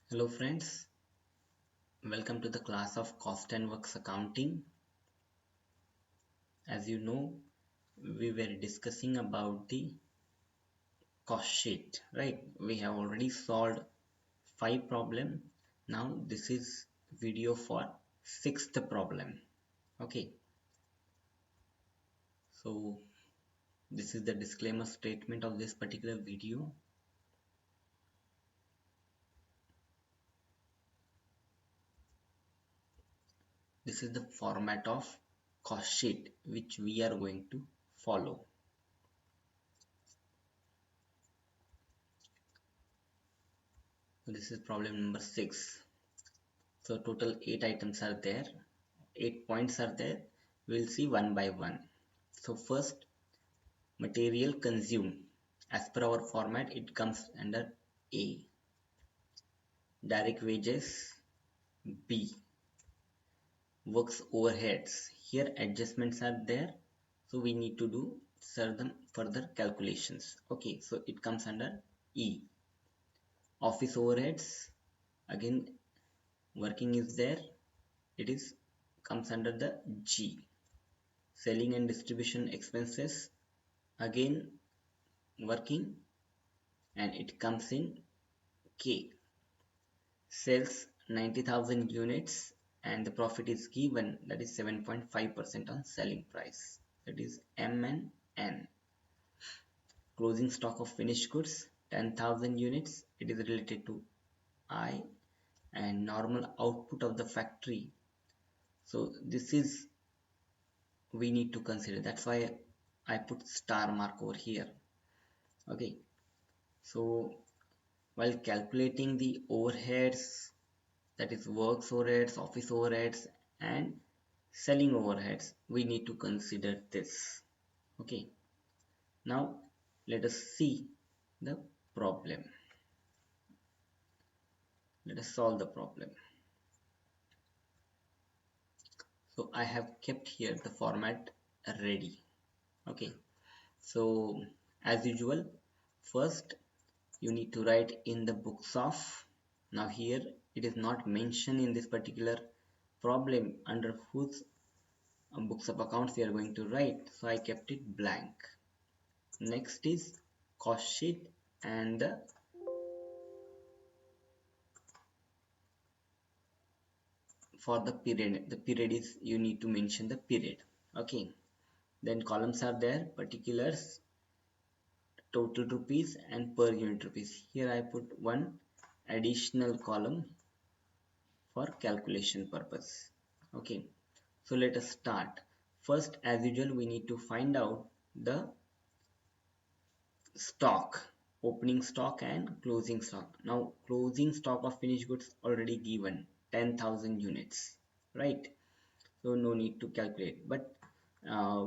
Hello friends, welcome to the class of Cost and Works Accounting. As you know, we were discussing about the cost sheet, right? We have already solved 5 problem. Now this is video for 6th problem. Okay, so this is the disclaimer statement of this particular video. This is the format of cost sheet which we are going to follow. This is problem number 6. So total 8 items are there, 8 points are there. We'll see one by one. So first, material consumed. As per our format, it comes under A. Direct wages, B. Works overheads. Here adjustments are there, so we need to do certain further calculations. Okay, so it comes under E. Office overheads, again working is there, it is comes under the G. Selling and distribution expenses, again working, and it comes in K. Sells 90,000 units and the profit is given, that is 7.5% on selling price, that is M and N. Closing stock of finished goods 10,000 units, it is related to I. And normal output of the factory, so this is we need to consider, that's why I put star mark over here. Okay, so while calculating the overheads, that is works overheads, office overheads and selling overheads, we need to consider this. Okay, now let us see the problem. Let us solve the problem. So I have kept here the format ready. Okay, so as usual, first you need to write in the books of. Now here it is not mentioned in this particular problem under whose books of accounts we are going to write, so I kept it blank. Next is cost sheet, and for the period is you need to mention the period. Okay, then columns are there, particulars, total rupees and per unit rupees. Here I put one additional column for calculation purpose. Okay, so let us start. First, as usual, we need to find out the stock, opening stock and closing stock. Now closing stock of finished goods already given 10,000 units, right? So no need to calculate, but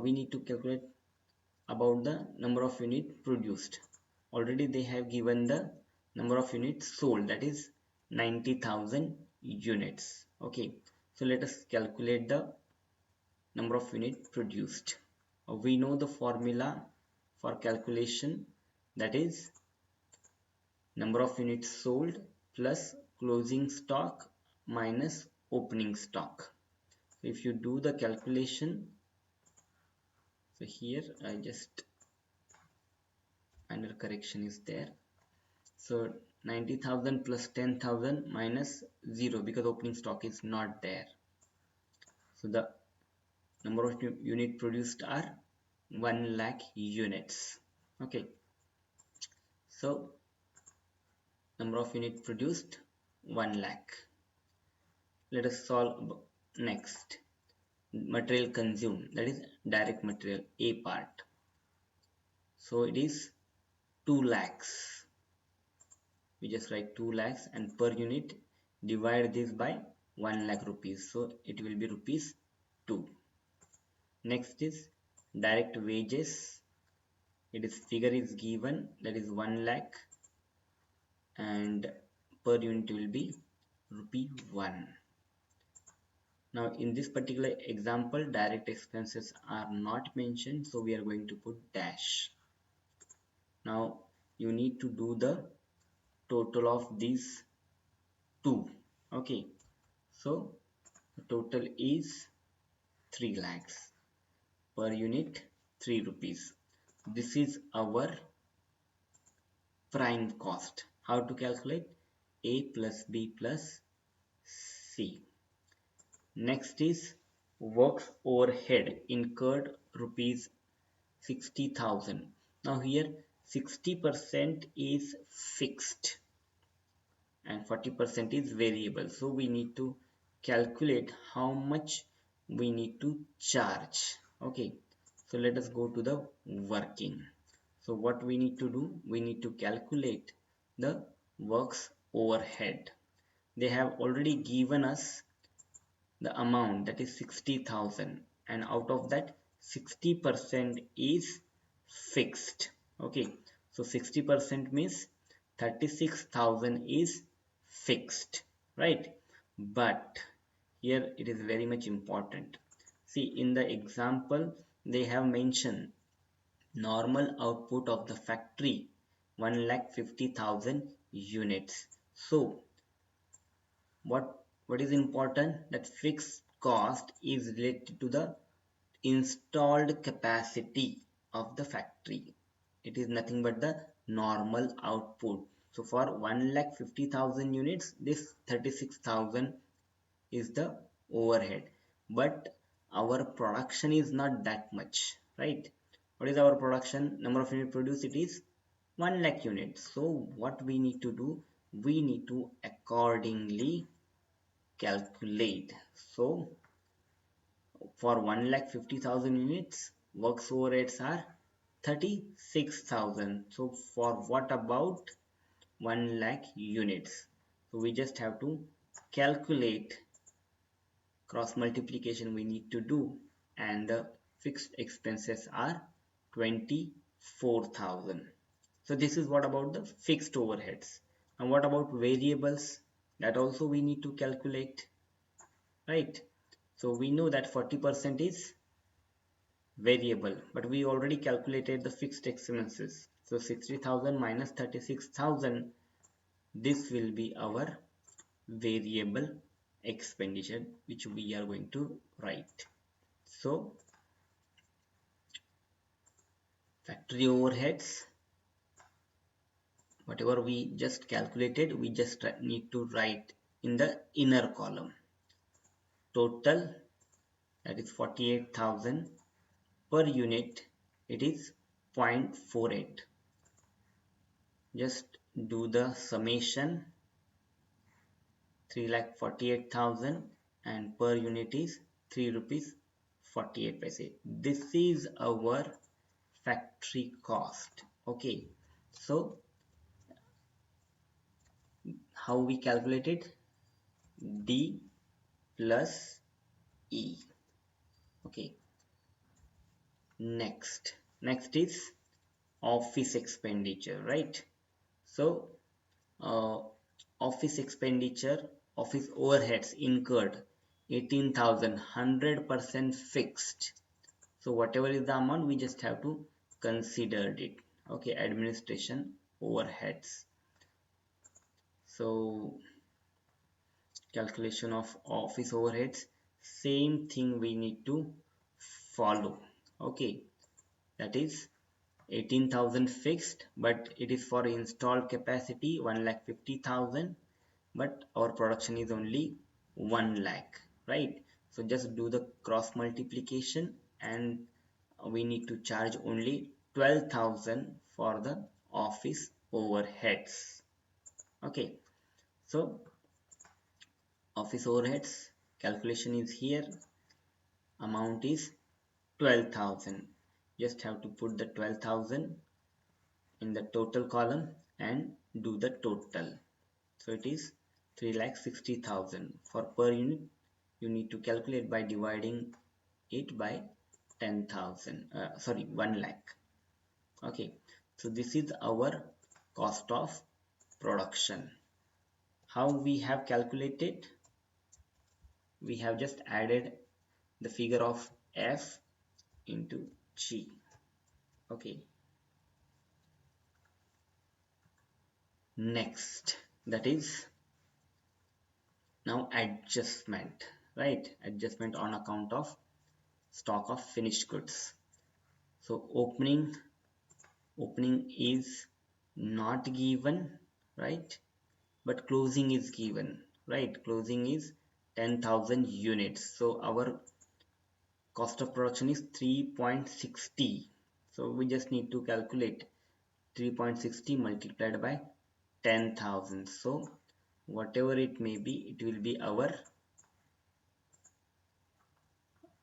we need to calculate about the number of units produced. Already they have given the number of units sold, that is 90,000 units. Okay, so let us calculate the number of units produced. We know the formula for calculation, that is number of units sold plus closing stock minus opening stock. So if you do the calculation, so here I just under correction is there. So 90,000 plus 10,000 minus 0 because opening stock is not there. So the number of units produced are 1 lakh units. Okay, so number of units produced 1 lakh. Let us solve next. Material consumed, that is direct material, A part. So it is 2 lakhs. We just write 2 lakhs and per unit divide this by 1 lakh rupees, so it will be rupees 2. Next is direct wages. It is figure is given, that is 1 lakh and per unit will be rupee 1. Now in this particular example direct expenses are not mentioned, so we are going to put dash. Now you need to do the total of these 2. Okay, so the total is 3 lakhs. Per unit 3 rupees. This is our prime cost. How to calculate? A plus B plus C. Next is works overhead incurred rupees 60,000. Now here 60% is fixed and 40% is variable. So we need to calculate how much we need to charge. Okay, so let us go to the working. So what we need to do, we need to calculate the works overhead. They have already given us the amount, that is 60,000, and out of that 60% is fixed. Okay, so 60% means 36,000 is fixed, right? But here it is very much important. See, in the example they have mentioned normal output of the factory 1,50,000 units. So what is important, that fixed cost is related to the installed capacity of the factory. It is nothing but the normal output. So for 1,50,000 units, this 36,000 is the overhead, but our production is not that much, right? What is our production number of unit produced? It is 1 lakh units. So what we need to do, we need to accordingly calculate. So for 1,50,000 units, works overheads are 36,000. So for what about 1 lakh units? So we just have to calculate cross multiplication we need to do, and the fixed expenses are 24,000. So this is what about the fixed overheads. And what about variables? That also we need to calculate, right? So we know that 40% is variable, but we already calculated the fixed expenses. So 60,000 minus 36,000, this will be our variable expenditure which we are going to write. So factory overheads, whatever we just calculated, we just need to write in the inner column. Total, that is 48,000. Per unit it is 0.48. Just do the summation, 3,48,000, and per unit is 3 rupees 48 paise. This is our factory cost. Okay, so how we calculate it? D plus E. Okay, next is office expenditure, right? So office expenditure, office overheads incurred 18,000, 100% fixed. So whatever is the amount, we just have to consider it. Okay, administration overheads. So calculation of office overheads, same thing we need to follow. Okay, that is 18,000 fixed, but it is for installed capacity 1,50,000, but our production is only 1 lakh, right? So just do the cross multiplication, and we need to charge only 12,000 for the office overheads. Okay, so office overheads calculation is here, amount is 12,000. Just have to put the 12,000 in the total column and do the total. So it is 3,60,000. For per unit, you need to calculate by dividing it by 10,000. 1 lakh. Okay, so this is our cost of production. How we have calculated? We have just added the figure of F into G. Okay. Next, that is Now adjustment, right? Adjustment on account of stock of finished goods. So opening is not given, right? But closing is given, right? Closing is 10,000 units. So our cost of production is 3.60. So we just need to calculate 3.60 multiplied by 10,000. So whatever it may be, it will be our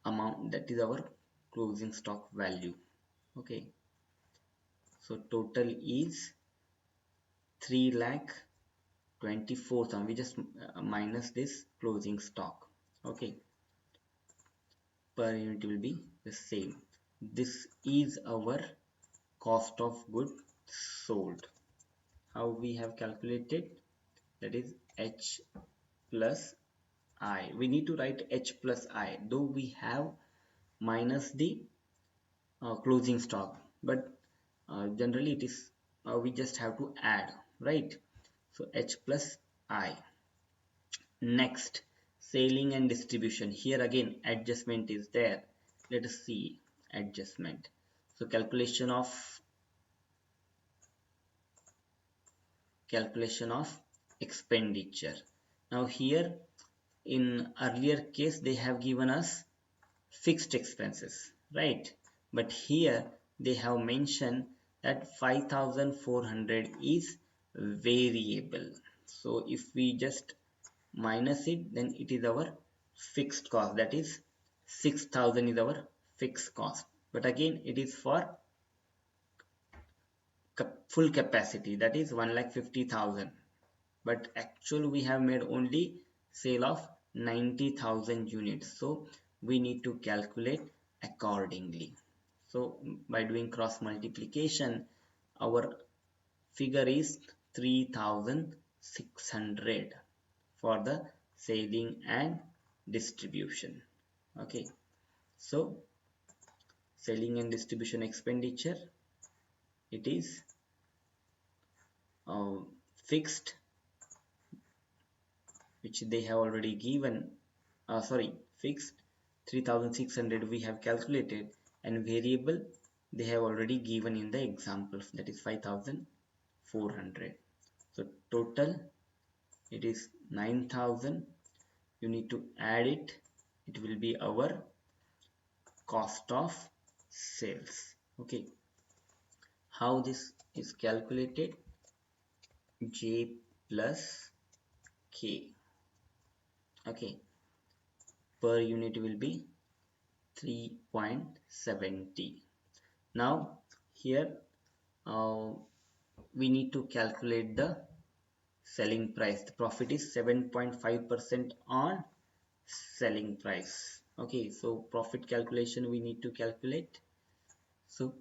amount, that is our closing stock value. Okay, so total is 3,24,000. We just minus this closing stock. Okay, per unit will be the same. This is our cost of goods sold. How we have calculated, that is H plus I. We need to write H plus I, though we have minus the closing stock, but generally it is we just have to add, right? So H plus I. Next, selling and distribution. Here again adjustment is there. Let us see adjustment. So calculation of expenditure. Now here, in earlier case they have given us fixed expenses, right? But here they have mentioned that 5,400 is variable. So if we just minus it, then it is our fixed cost, that is 6,000 is our fixed cost. But again it is for full capacity, that is 1,50,000. But actually we have made only sale of 90,000 units, so we need to calculate accordingly. So by doing cross multiplication, our figure is 3,600 for the selling and distribution. Okay, so selling and distribution expenditure, it is fixed, which they have already given, fixed 3,600 we have calculated, and variable they have already given in the examples, that is 5,400. So total it is 9,000. You need to add it, it will be our cost of sales. Okay, how this is calculated? J plus K. Okay, per unit will be 3.70. Now here we need to calculate the selling price. The profit is 7.5% on selling price. Okay, so profit calculation we need to calculate. So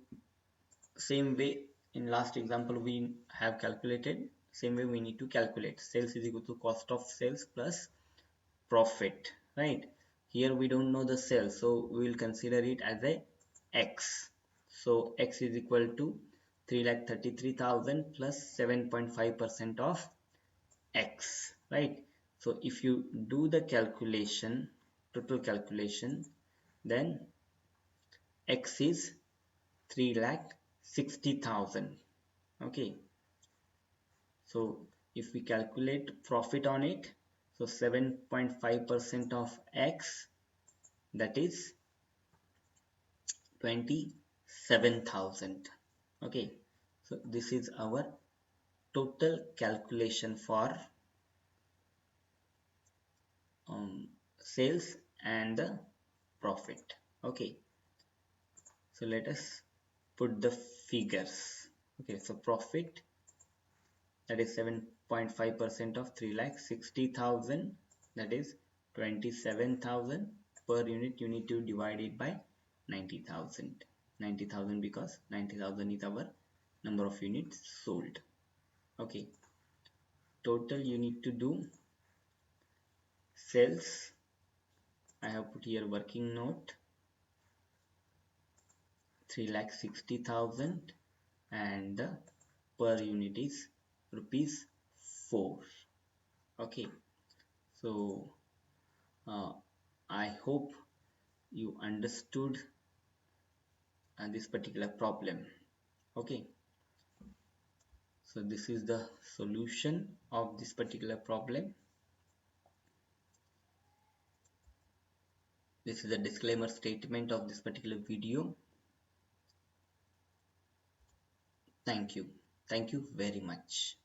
same way in last example we have calculated, same way we need to calculate. Sales is equal to cost of sales plus profit, right? Here we don't know the sales, so we will consider it as a X. So X is equal to 3,33,000 plus 7.5% of X, right? So if you do the calculation, total calculation, then X is 3,60,000. Okay, so if we calculate profit on it, so 7.5% of X, that is 27,000. Okay, so this is our total calculation for sales and the profit. Okay, so let us put the figures. Okay, so profit, that is 7.5% of 3,60,000, that is 27,000. Per unit you need to divide it by 90,000. 90,000 because 90,000 is our number of units sold. Okay, total you need to do sales. I have put here working note 3,60,000 and the per unit is rupees 4. Okay, So uh, I hope you understood this particular problem. Okay, so this is the solution of this particular problem. This is a disclaimer statement of this particular video. Thank you very much.